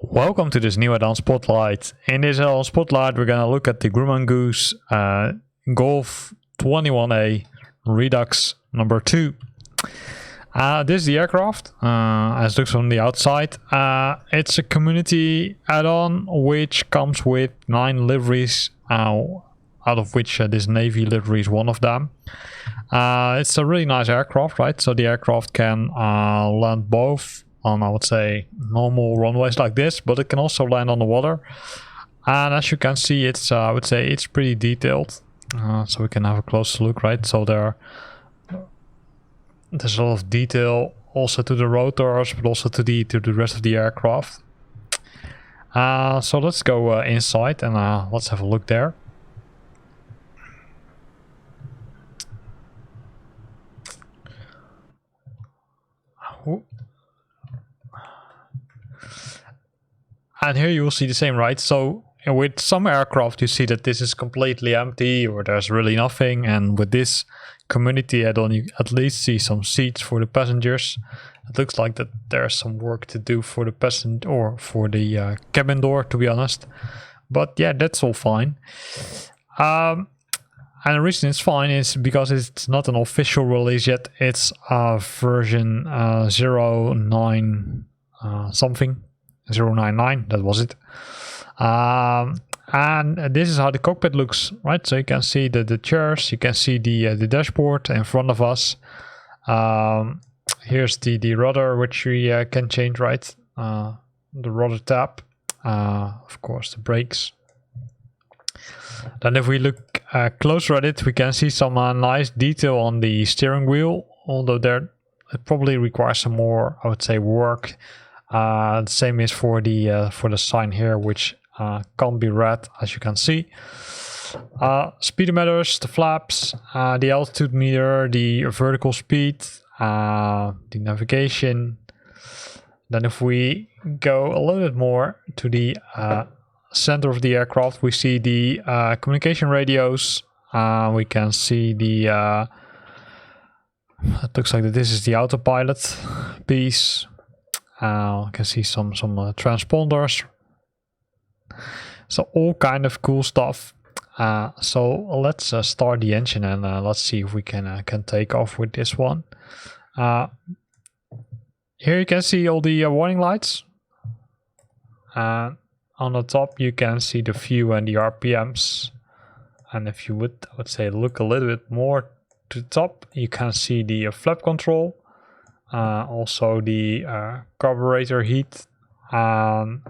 Welcome to this new Addon Spotlight. In this Addon Spotlight we're gonna look at the Grumman Goose G21A Redux number 2. This is the aircraft as it looks from the outside. It's a community add-on which comes with 9 liveries, out of which this navy livery is one of them. It's a really nice aircraft, right? So the aircraft can land both on, I would say, normal runways like this, but it can also land on the water. And as you can see, it's I would say it's pretty detailed. So we can have a closer look, right? So there's a lot of detail also to the rotors, but also to the rest of the aircraft. So let's go inside and let's have a look there. And here you will see the same, right? So with some aircraft you see that this is completely empty or there's really nothing, and with this community add-on you at least see some seats for the passengers. It looks like that there's some work to do for the passenger or for the cabin door, to be honest. But yeah, that's all fine. And the reason it's fine is because it's not an official release yet. It's version 09 something. 099, that was it. And this is how the cockpit looks, right? So you can see the chairs, you can see the dashboard in front of us. Here's the rudder, which we can change, right? The rudder tab, of course the brakes. Then if we look closer at it, we can see some nice detail on the steering wheel, although it probably requires some more, I would say, work. The same is for the sign here, which can't be read, as you can see. Speedometers, the flaps, the altitude meter, the vertical speed, the navigation. Then if we go a little bit more to the center of the aircraft, we see the communication radios. We can see the it looks like that this is the autopilot piece. You can see some transponders, so all kind of cool stuff. So let's start the engine and let's see if we can take off with this one. Here you can see all the warning lights. On the top you can see the fuel and the RPMs, and if you would, I would say, look a little bit more to the top, you can see the flap control. Also the carburetor heat and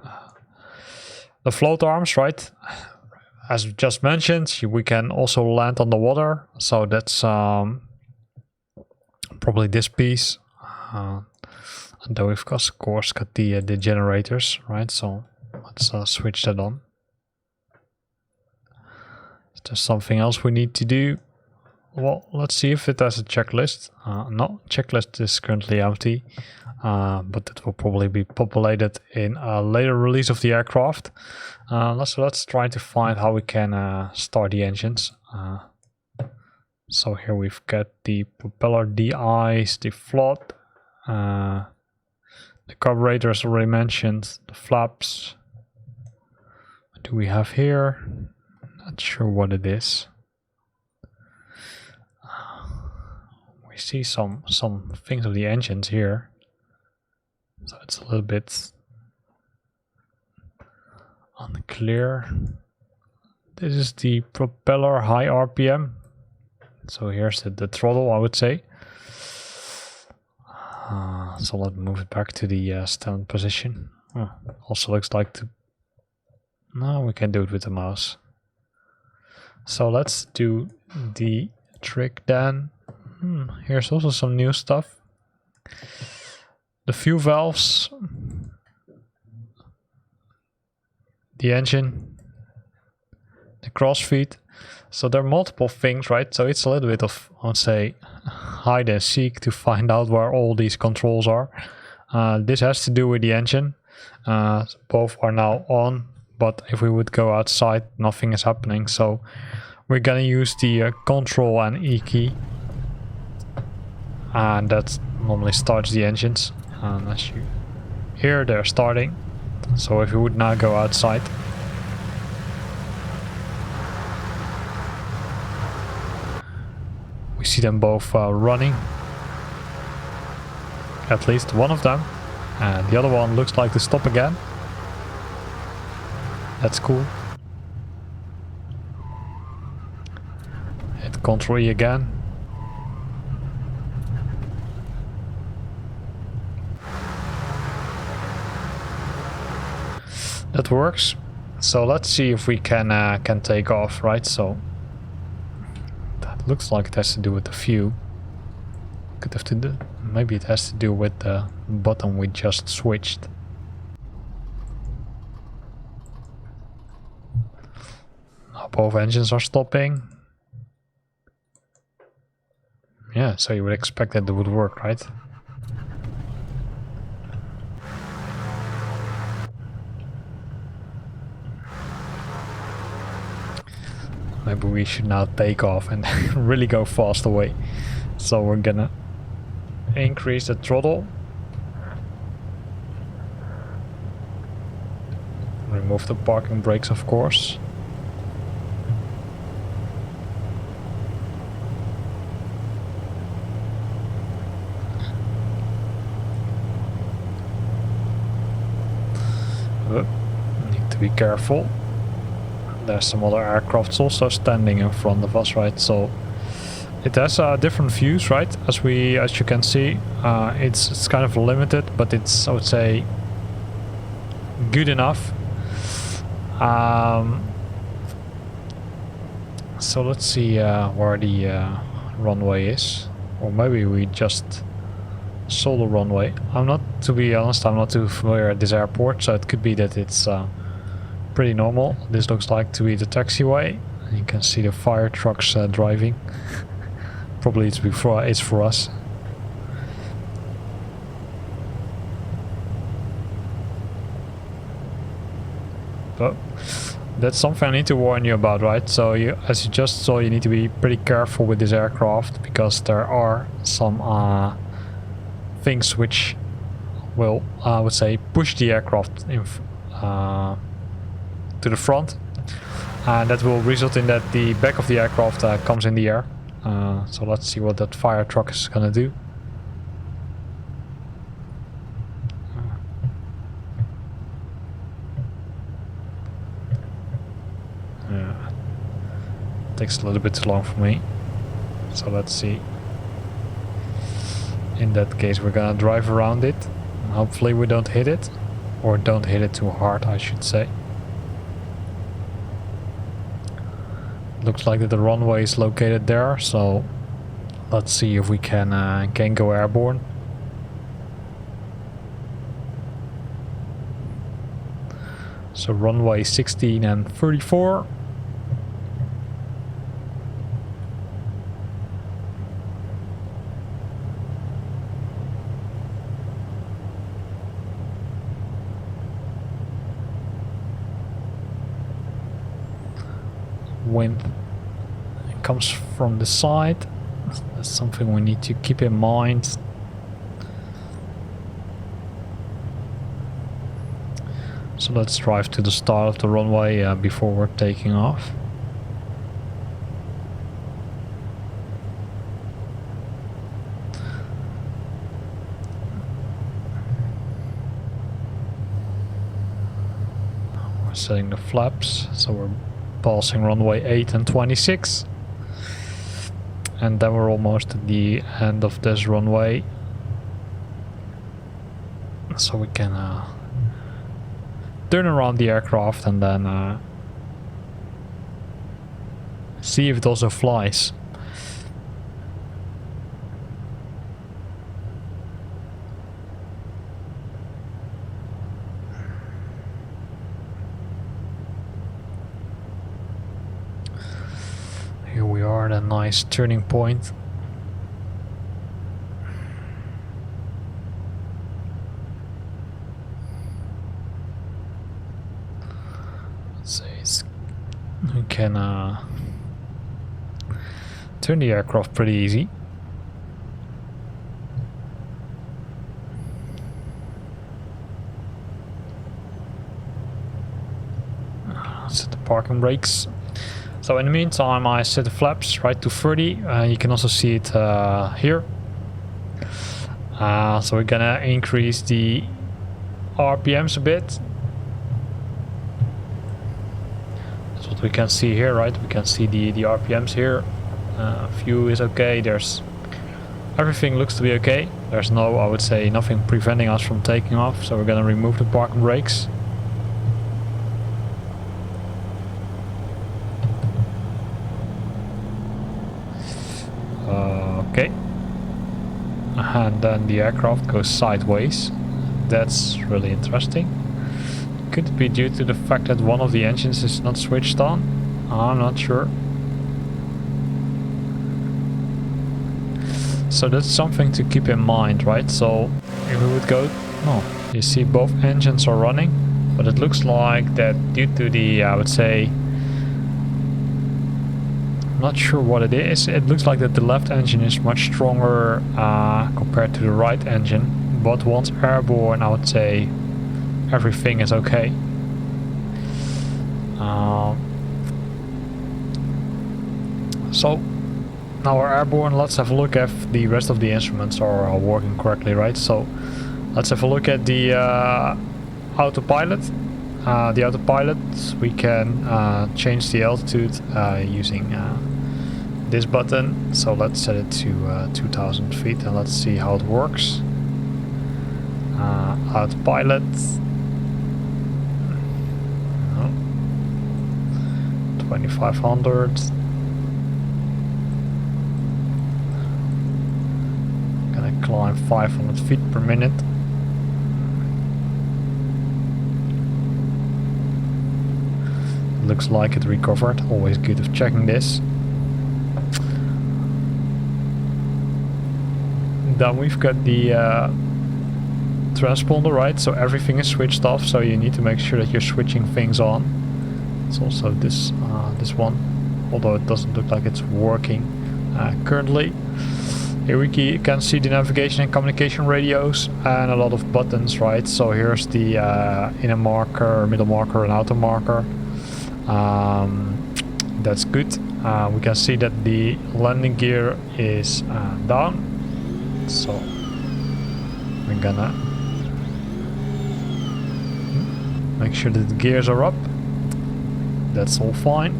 the float arms, right? As just mentioned, we can also land on the water, so that's probably this piece. And then we've of course got the generators, right? So let's switch that on. Is there something else we need to do? Well, let's see if it has a checklist. No, checklist is currently empty, but it will probably be populated in a later release of the aircraft. Let's try to find how we can start the engines. So here we've got the propeller, the eyes, the float, the carburetor as already mentioned, the flaps. What do we have here? Not sure what it is. See some things of the engines here, so it's a little bit unclear. This is the propeller high RPM, so here's the throttle, I would say. So let's move it back to the stand position. Also looks like no, we can do it with the mouse. So let's do the trick then. Here's also some new stuff. The fuel valves, the engine, the crossfeed. So there are multiple things, right? So it's a little bit of, I would say, hide and seek to find out where all these controls are. This has to do with the engine. Both are now on, but if we would go outside, nothing is happening. So we're gonna use the Control and E key, and that normally starts the engines. And as you hear, they're starting. So if we would now go outside, we see them both running. At least one of them, and the other one looks like to stop again. That's cool. Hit Ctrl E again. That works. So let's see if we can take off, right? So that looks like it has to do with the view. Could have to do, maybe it has to do with the button we just switched. Now both engines are stopping. Yeah, so you would expect that it would work, right? Maybe we should now take off and really go fast away. So we're gonna increase the throttle. Remove the parking brakes, of course. Need to be careful. There's some other aircrafts also standing in front of us, right? So it has different views, right? As you can see, it's kind of limited, but it's, I would say, good enough. So let's see where the runway is, or maybe we just saw the runway. To be honest, I'm not too familiar at this airport, so it could be that it's pretty normal. This looks like to be the taxiway. You can see the fire trucks driving. Probably it's for us. But that's something I need to warn you about, right? So as you just saw, you need to be pretty careful with this aircraft, because there are some things which will, I would say, push the aircraft in, to the front, and that will result in that the back of the aircraft comes in the air. So let's see what that fire truck is gonna do. Takes a little bit too long for me. So let's see. In that case, we're gonna drive around it. Hopefully we don't hit it, or don't hit it too hard, I should say. Looks like that the runway is located there, so let's see if we can go airborne. So runway 16 and 34. Wind comes from the side. That's something we need to keep in mind. So let's drive to the start of the runway before we're taking off. We're setting the flaps, so we're passing runway 8 and 26, and then we're almost at the end of this runway, so we can turn around the aircraft and then see if it also flies. Here we are at a nice turning point. Let's see, we can turn the aircraft pretty easy. Set the parking brakes. So in the meantime I set the flaps right to 30. You can also see it here. So we're gonna increase the RPMs a bit. That's what we can see here, right? We can see the RPMs here. Fuel is okay. Everything looks to be okay. There's no, I would say, nothing preventing us from taking off. So we're gonna remove the parking brakes. Okay. And then the aircraft goes sideways. That's really interesting. Could it be due to the fact that one of the engines is not switched on? I'm not sure. So that's something to keep in mind, right? So if we would go... Oh, you see both engines are running. But it looks like that due to the, I would say... Not sure what it is. It looks like that the left engine is much stronger compared to the right engine. But once airborne, I would say everything is okay. So now we're airborne. Let's have a look if the rest of the instruments are working correctly, right? So let's have a look at the autopilot. The autopilot, we can change the altitude using this button. So let's set it to 2000 feet and let's see how it works. Autopilot. No. 2500. Gonna climb 500 feet per minute. Looks like it recovered. Always good of checking this. Then we've got the transponder, right? So everything is switched off. So you need to make sure that you're switching things on. It's also this this one, although it doesn't look like it's working currently. Here we can see the navigation and communication radios and a lot of buttons, right? So here's the inner marker, middle marker, and outer marker. That's good. We can see that the landing gear is down, so we're gonna make sure that the gears are up. That's all fine.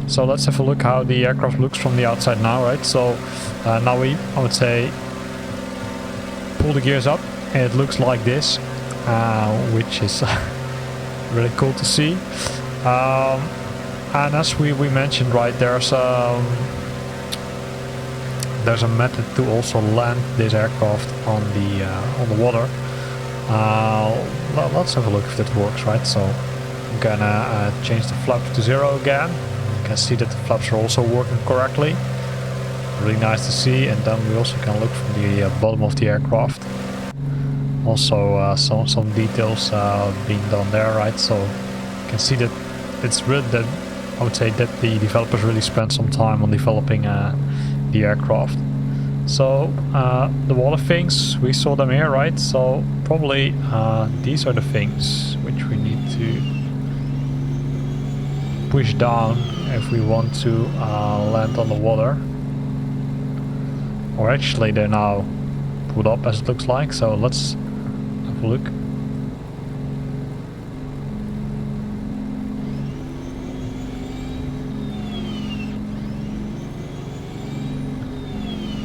So let's have a look how the aircraft looks from the outside now, right? So now I would say, pull the gears up and it looks like this, which is really cool to see. And as we mentioned, right, there's a method to also land this aircraft on the water. Let's have a look if that works, right? So I'm gonna change the flaps to 0 again. You can see that the flaps are also working correctly. Really nice to see. And then we also can look from the bottom of the aircraft. Also some details being done there, right? So you can see that it's really that I would say that the developers really spent some time on developing the aircraft. So the water things, we saw them here, right? So probably these are the things which we need to push down if we want to land on the water. Or actually they're now put up as it looks like, so let's have a look.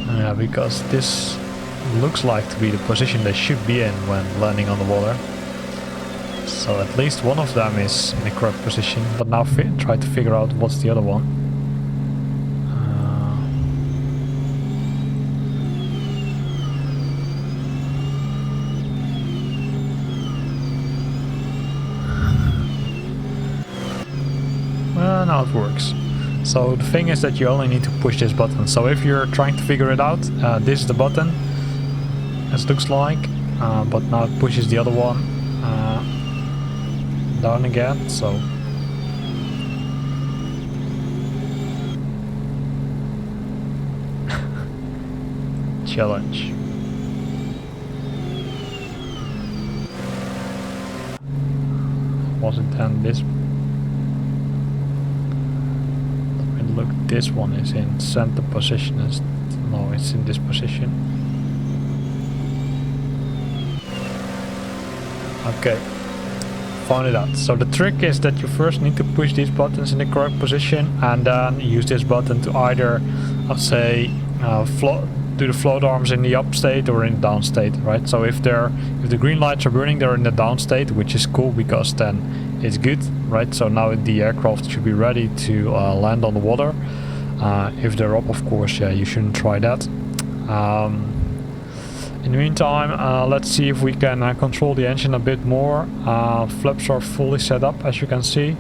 Yeah, because this looks like to be the position they should be in when landing on the water. So at least one of them is in the correct position, but now try to figure out what's the other one. Well, now it works. So the thing is that you only need to push this button. So if you're trying to figure it out, this is the button, as it looks like, but now it pushes the other one down again. So challenge. Was it then this? Let me look, this one is in center position. No, it's in this position. Okay, found it out. So the trick is that you first need to push these buttons in the correct position and then use this button to either, let's say, do the float arms in the up state or in the down state, right? So if the green lights are burning, they're in the down state, which is cool because then it's good, right? So now the aircraft should be ready to land on the water. If they're up, of course, yeah, you shouldn't try that. In the meantime, let's see if we can control the engine a bit more. Flaps are fully set up, as you can see.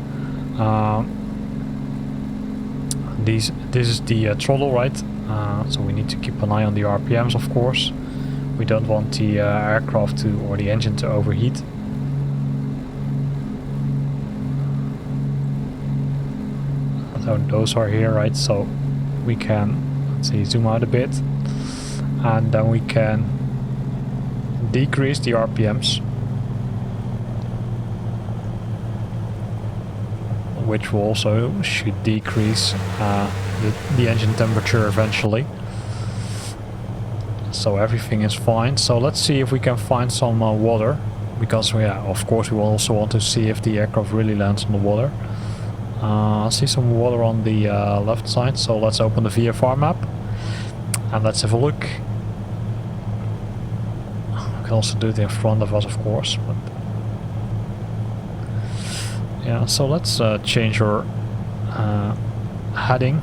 This is the throttle, right? So we need to keep an eye on the RPMs, of course. We don't want the aircraft or the engine to overheat. So those are here, right? So we can, let's see, zoom out a bit, and then we can decrease the RPMs, which will also should decrease the engine temperature eventually. So everything is fine. So let's see if we can find some water, because of course we will also want to see if the aircraft really lands on the water. I see some water on the left side, so let's open the VFR map and let's have a look. We can also do it in front of us, of course, but yeah, so let's change our heading.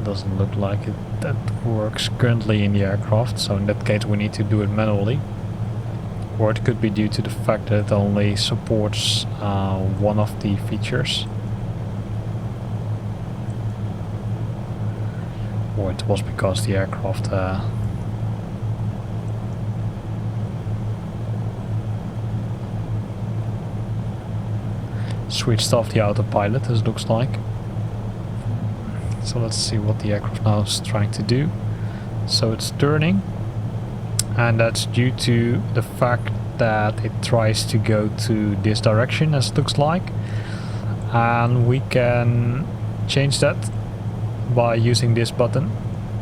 Doesn't look like that works currently in the aircraft, so in that case we need to do it manually, or it could be due to the fact that it only supports one of the features, or it was because the aircraft switched off the autopilot, as it looks like. So let's see what the aircraft now is trying to do. So it's turning, and that's due to the fact that it tries to go to this direction, as it looks like. And we can change that by using this button.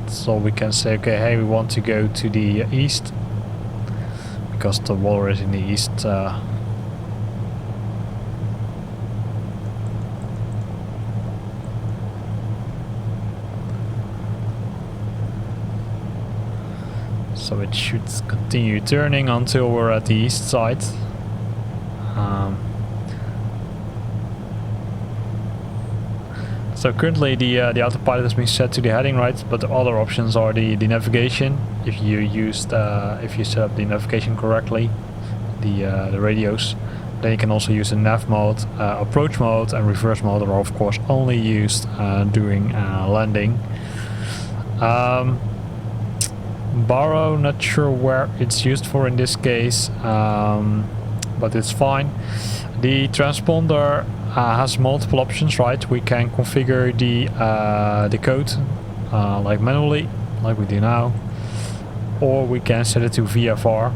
So we can say, okay, hey, we want to go to the east, because the water is in the east. So it should continue turning until we're at the east side. So currently the autopilot has been set to the heading, right? But the other options are the navigation. If you set up the navigation correctly, the radios, then you can also use the nav mode, approach mode, and reverse mode are of course only used during landing. Borrow, not sure where it's used for in this case, but it's fine. The transponder has multiple options, right? We can configure the code like manually, like we do now, or we can set it to VFR.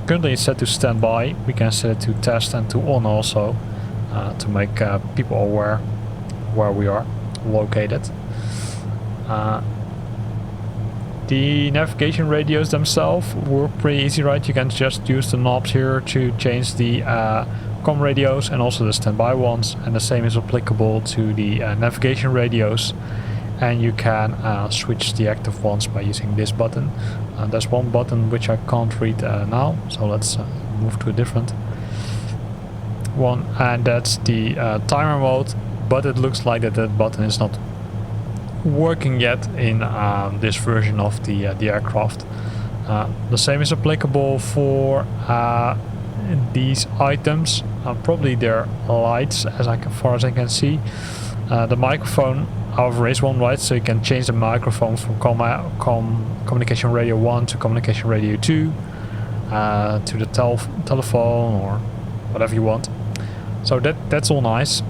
Currently it's set to standby. We can set it to test and to on also, to make people aware where we are located. The navigation radios themselves were pretty easy, right? You can just use the knobs here to change the COM radios and also the standby ones, and the same is applicable to the navigation radios. And you can switch the active ones by using this button. There's one button which I can't read now, so let's move to a different one, and that's the timer mode, but it looks like that button is not working yet in this version of the aircraft. The same is applicable for these items. Probably their lights, as far as I can see. The microphone, however, is one, right? So you can change the microphone from communication radio 1 to communication radio 2. to the telephone or whatever you want. So that's all nice.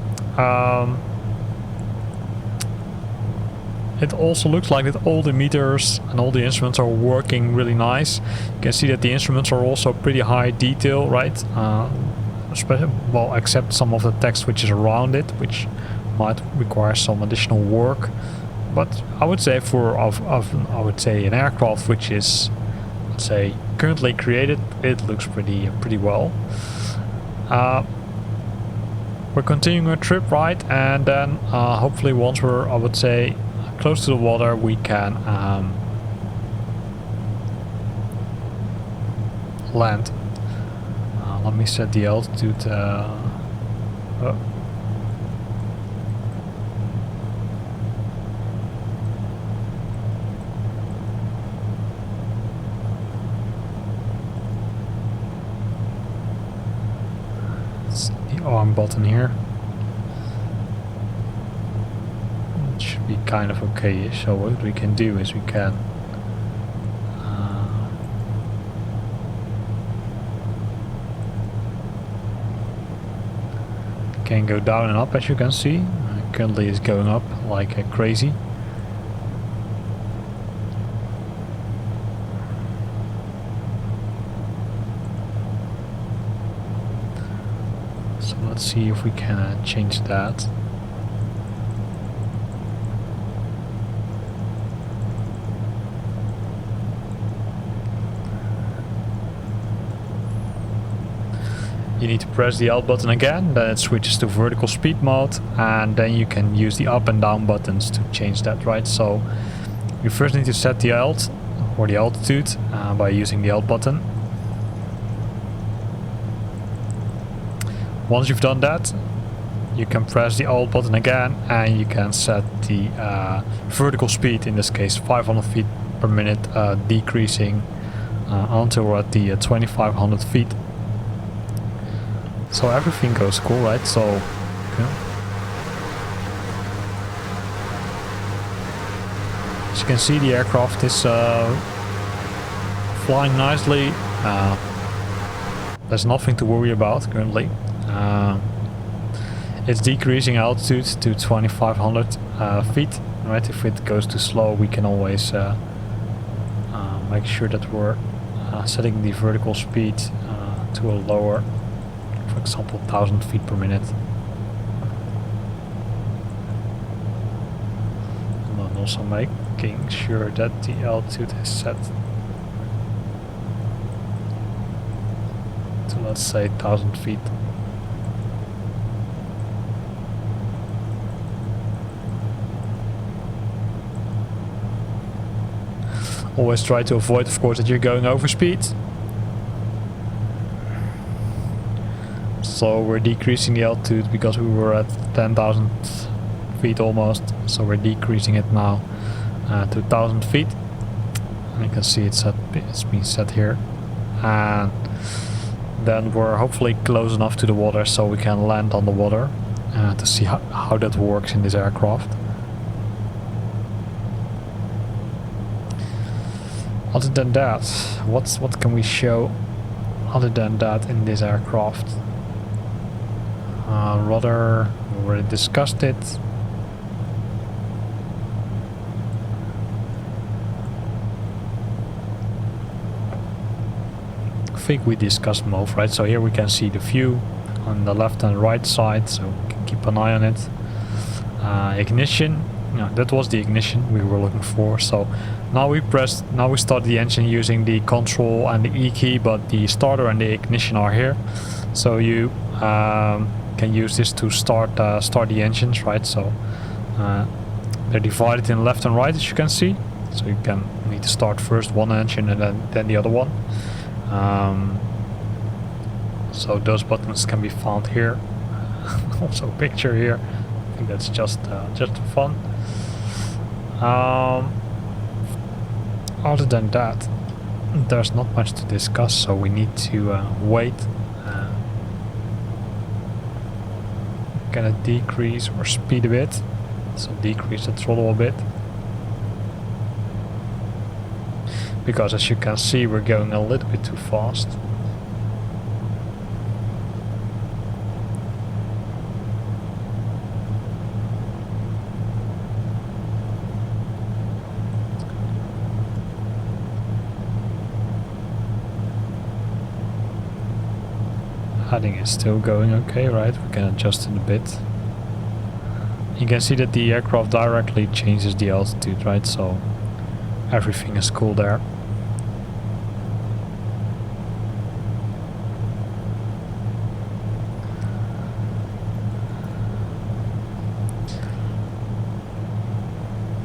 It also looks like that all the meters and all the instruments are working really nice. You can see that the instruments are also pretty high detail, right? Especially, well, except some of the text which is around it, which might require some additional work. But I would say for I would say an aircraft which is, let's say, currently created, it looks pretty well. We're continuing our trip, right? And then hopefully once we're, I would say, close to the water, we can land. Let me set the altitude. It's the arm button here. Should be kind of okay. So what we can do is we can go down and up, as you can see. Currently is going up like crazy. So let's see if we can change that. You need to press the Alt button again, then it switches to vertical speed mode, and then you can use the up and down buttons to change that, right? So you first need to set the Alt or the altitude by using the Alt button. Once you've done that, you can press the Alt button again and you can set the vertical speed, in this case 500 feet per minute, decreasing until we're at the 2500 feet. So everything goes cool, right? So, yeah. As you can see, the aircraft is flying nicely. There's nothing to worry about currently. It's decreasing altitude to 2500 feet, right? If it goes too slow, we can always make sure that we're setting the vertical speed to a lower, for example, 1000 feet per minute. And then also making sure that the altitude is set to, let's say, 1000 feet. Always try to avoid, of course, that you're going over speed. So we're decreasing the altitude because we were at 10,000 feet almost. So we're decreasing it now to 1,000 feet. And you can see it's been set here. And then we're hopefully close enough to the water so we can land on the water to see how that works in this aircraft. Other than that, what can we show other than that in this aircraft? Rudder, we already discussed it. I think we discussed both, right? So here we can see the view on the left and right side, so we can keep an eye on it. Ignition, that was the ignition we were looking for. So now we start the engine using the control and the E key, but the starter and the ignition are here. So you can use this to start the engines, right? So they're divided in left and right, as you can see. So you need to start first one engine and then the other one. So those buttons can be found here. Also a picture here. I think that's just for fun. Other than that, there's not much to discuss, so we need to wait. Gonna decrease or speed a bit, so decrease the throttle a bit. because as you can see we're going a little bit too fast. Heading is still going okay, right? We can adjust it a bit. You can see that the aircraft directly changes the altitude, right? So everything is cool there.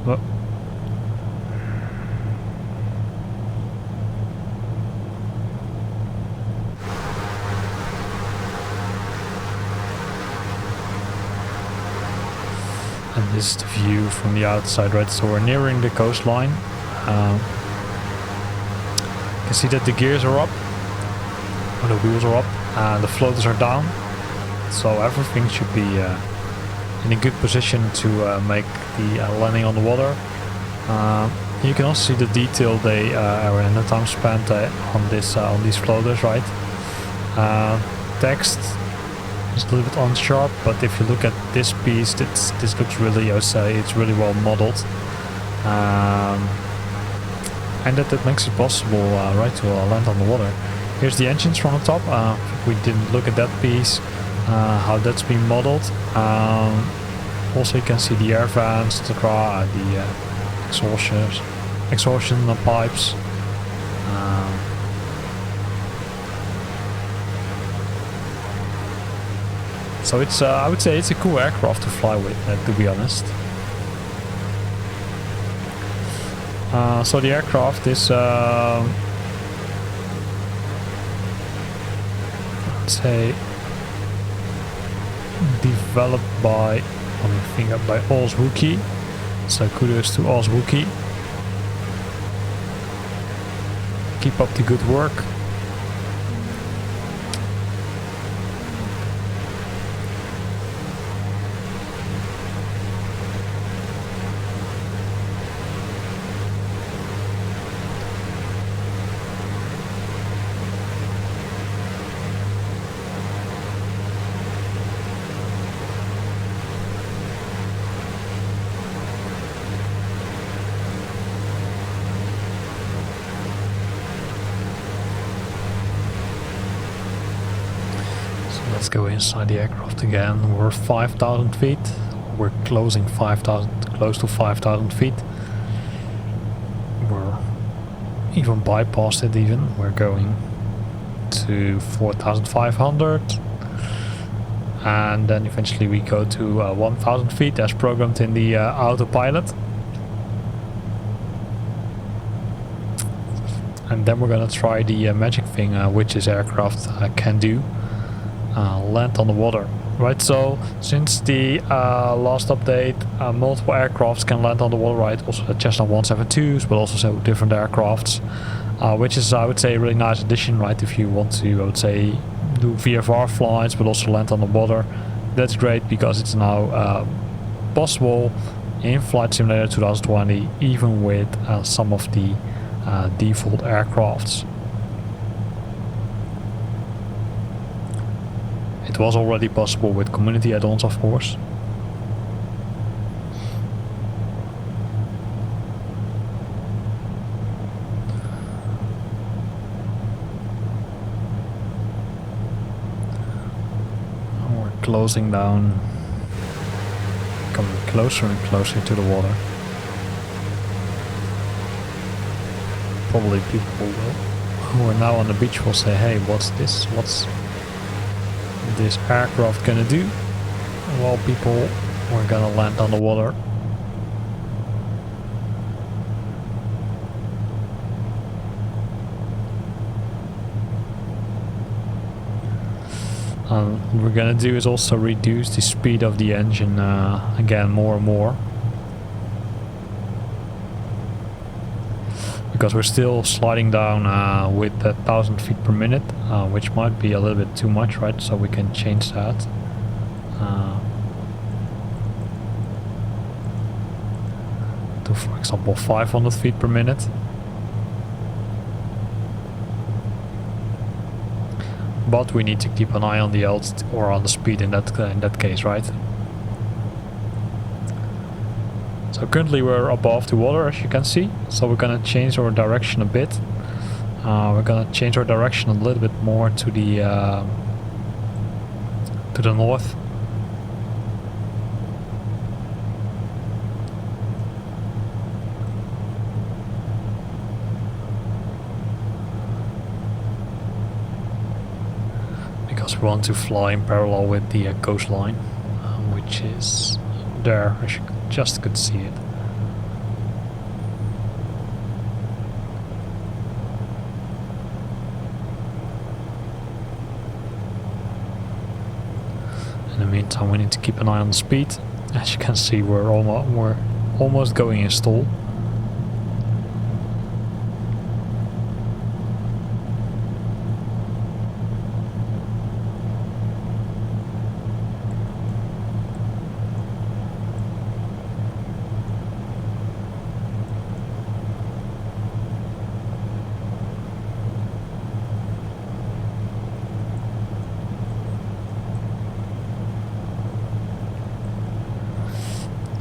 Well, and this is the view from the outside, right? So we're nearing the coastline. You can see that the gears are up, or the wheels are up, and the floaters are down. So everything should be in a good position to make the landing on the water. You can also see the detail they and the time spent on these floaters, right? Text is a little bit unsharp, but if you look at this piece, this looks really, I would say, it's really well modeled, and that makes it possible, right, to land on the water. Here's the engines from the top. We didn't look at that piece, how that's been modeled. Also, you can see the air vents, the exhaustion pipes. So it's, I would say, it's a cool aircraft to fly with, to be honest. So the aircraft is, let's say, developed by, by Ozwookie. So kudos to Ozwookie. Keep up the good work. Let's go inside the aircraft again. We're 5,000 feet. We're closing 5,000, close to 5,000 feet. We're even bypassed it even. We're going to 4,500. And then eventually we go to 1,000 feet as programmed in the Autopilot. And then we're gonna try the magic thing which this aircraft can do. Land on the water, right? So since the last update, multiple aircrafts can land on the water, right? Also the Cessna 172s, but also some different aircrafts, which is, I would say, a really nice addition, right? If you want to, I would say, do VFR flights, but also land on the water, that's great because it's now possible in Flight Simulator 2020, even with some of the default aircrafts. It was already possible with community add-ons, of course. And we're closing down, coming closer and closer to the water. Probably people who are now on the beach will say, hey, what's this? What's this aircraft gonna do? Well, people were gonna land on the water. What we're gonna do is also reduce the speed of the engine again more and more, because we're still sliding down with 1,000 feet per minute, which might be a little bit too much, right? So we can change that. To, for example, 500 feet per minute. but we need to keep an eye on the altitude or on the speed in that case, right? So currently we're above the water, as you can see, so we're gonna change our direction a bit. We're gonna change our direction a little bit more to the north. Because we want to fly in parallel with the coastline, which is there, as you just could see it. In the meantime, we need to keep an eye on the speed. As you can see, we're almost going in stall.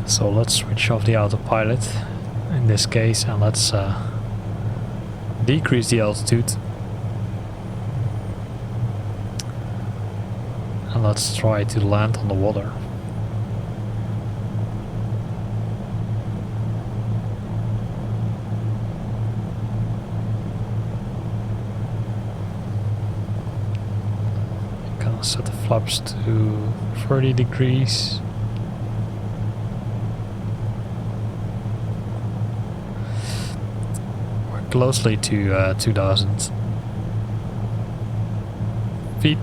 So let's switch off the autopilot in this case, and let's decrease the altitude. And let's try to land on the water. I'm gonna set the flaps to 30 degrees. Closely to 2000 feet,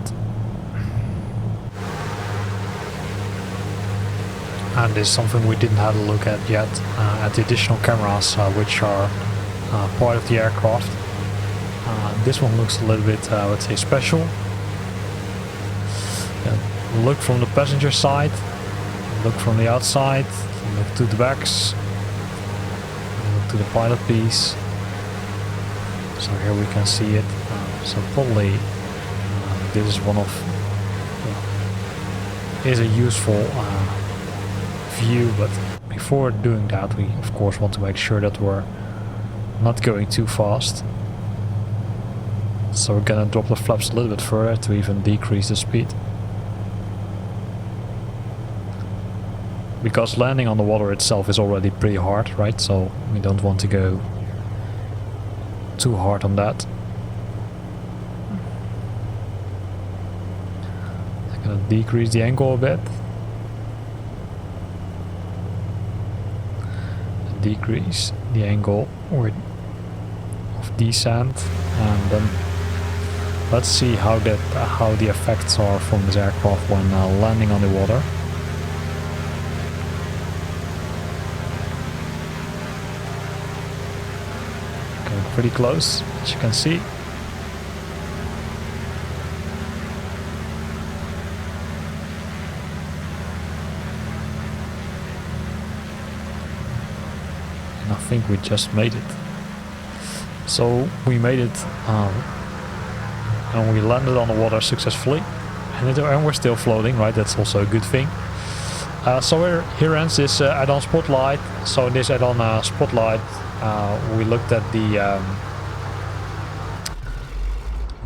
and this is something we didn't have a look at yet, at the additional cameras which are part of the aircraft. This one looks a little bit, I would say, special. Look from the passenger side, look from the outside, look to the backs, look to the pilot piece. So here we can see it. So probably this is one of is a useful view, but before doing that, we of course want to make sure that we're not going too fast. So we're gonna drop the flaps a little bit further to even decrease the speed. Because landing on the water itself is already pretty hard, right? So we don't want to go too hard on that. I'm gonna decrease the angle a bit. Decrease the angle of descent, and then let's see how the effects are from this aircraft when landing on the water. Pretty close, as you can see. And I think we just made it. So we made it, and we landed on the water successfully, and we're still floating, right? That's also a good thing. So here ends this add-on spotlight. So this add-on spotlight, we looked at the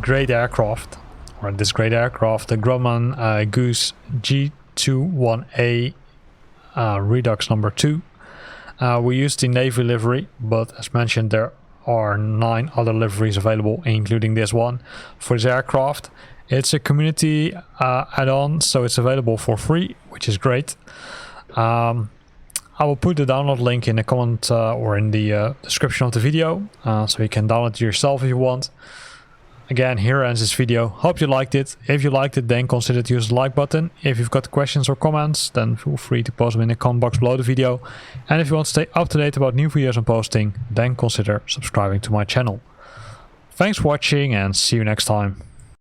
great aircraft, or this great aircraft, the Grumman Goose G21A Redux number 2. We used the Navy livery, but as mentioned, there are 9 other liveries available, including this one for this aircraft. It's a community add-on, so it's available for free, which is great. I will put the download link in the comment or in the description of the video, so you can download it yourself if you want. Again, here ends this video. Hope you liked it. If you liked it, then consider to use the like button. If you've got questions or comments, then feel free to post them in the comment box below the video. And if you want to stay up to date about new videos I'm posting, then consider subscribing to my channel. Thanks for watching, and see you next time.